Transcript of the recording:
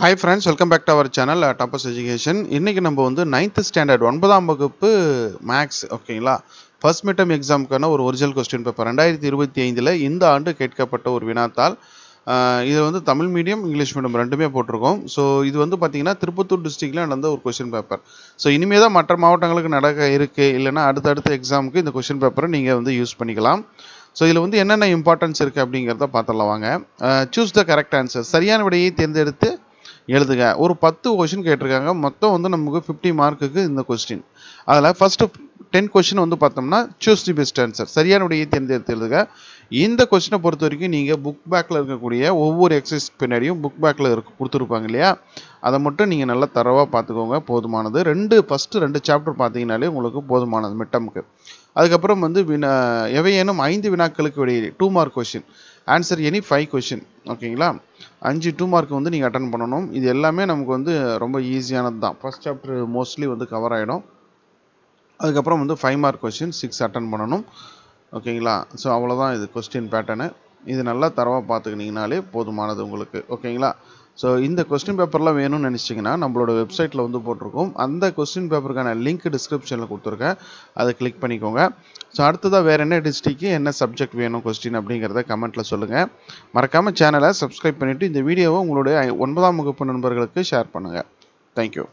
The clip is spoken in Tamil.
Hi friends, welcome back to our channel Tapas Education. இன்னைக்கு நம்ம வந்து 9th standard 9ஆம் வகுப்பு மேக்ஸ் ஓகேங்களா ஃபர்ஸ்ட் மிட்டம் எக்ஸாம்க்கான ஒரு ஒரிஜினல் கொஸ்டின் பேப்பர் 2025ல இந்த ஆண்டு கேட்கப்பட்ட ஒரு வினாத்தாள். இது வந்து தமிழ் மீடியம் இங்கிலீஷ் மீடியம் ரெண்டுமே போட்டிருக்கோம். ஸோ இது வந்து பார்த்தீங்கன்னா திருப்பத்தூர் டிஸ்ட்ரிக்ட்ல நடந்த ஒரு கொஸ்டின் பேப்பர். ஸோ இனிமே தான் மற்ற மாவட்டங்களுக்கு நடக்க இருக்கு, இல்லைன்னா அடுத்தடுத்த எக்ஸாமுக்கு இந்த கொஸ்டின் பேப்பரை நீங்கள் வந்து யூஸ் பண்ணிக்கலாம். ஸோ இதில் வந்து என்னென்ன இம்பார்ட்டன்ஸ் இருக்குது அப்படிங்கிறத பார்த்துடலாம் வாங்க. சூஸ் த கரெக்ட் ஆன்சர், சரியான விடையை தேர்ந்தெடுத்து எழுதுக. ஒரு 10 கொஸ்டின் கேட்டிருக்காங்க. மொத்தம் வந்து நமக்கு 50 மார்க்குக்கு இந்த கொஸ்டின். அதில் ஃபர்ஸ்ட் 10 கொஸ்டின் வந்து பார்த்தோம்னா சூஸ் தி பெஸ்ட் ஆன்சர், சரியான விடையை தேர்ந்தெடுத்து எழுதுக. இந்த கொஸ்டினை பொறுத்த வரைக்கும் நீங்கள் புக் பேக்கில் இருக்கக்கூடிய ஒவ்வொரு எக்ஸசைஸ் பின்னாடியும் புக் பேக்கில் கொடுத்துருப்பாங்க இல்லையா, அதை மட்டும் நீங்கள் நல்லா தரவாக பார்த்துக்கோங்க, போதுமானது. ஃபஸ்ட்டு 2 சாப்டர் பார்த்தீங்கன்னாலே உங்களுக்கு போதுமானது மிட்டமுக்கு. அதுக்கப்புறம் வந்து எவையேனும் 5 வினாக்களுக்கு விடையே 2 mark question, answer any 5 question ஓகேங்களா. 5 2 மார்க் வந்து நீங்கள் அட்டன் பண்ணணும். இது எல்லாமே நமக்கு வந்து ரொம்ப ஈஸியானது தான். ஃபஸ்ட் சாப்டர் மோஸ்ட்லி வந்து கவர் ஆகிடும். அதுக்கப்புறம் வந்து 5 மார்க் கொஸ்டின் 6 அட்டன் பண்ணணும் ஓகேங்களா. ஸோ அவ்வளோதான் இது கொஸ்டின் பேட்டர்னு. இது நல்லா தரவாக பார்த்துக்கினீங்கனாலே போதுமானது உங்களுக்கு ஓகேங்களா. ஸோ இந்த கொஸ்டின் பேப்பர்லாம் வேணும்னு நினச்சிங்கன்னா நம்மளோட வெப்சைட்டில் வந்து போட்டிருக்கோம். அந்த கொஸ்டின் பேப்பருக்கான லிங்க் டிஸ்கிரிப்ஷனில் கொடுத்துருக்கேன், அதை கிளிக் பண்ணிக்கோங்க. ஸோ அடுத்ததாக வேறு என்ன டிஸ்ட்ரிக்கு என்ன சப்ஜெக்ட் வேணும் கொஸ்டின் அப்படிங்கிறத கமெண்ட்டில் சொல்லுங்கள். மறக்காமல் சேனலை சப்ஸ்கிரைப் பண்ணிவிட்டு இந்த வீடியோவை உங்களுடைய 9ஆம் வகுப்பு நண்பர்களுக்கு ஷேர் பண்ணுங்கள். தேங்க்யூ.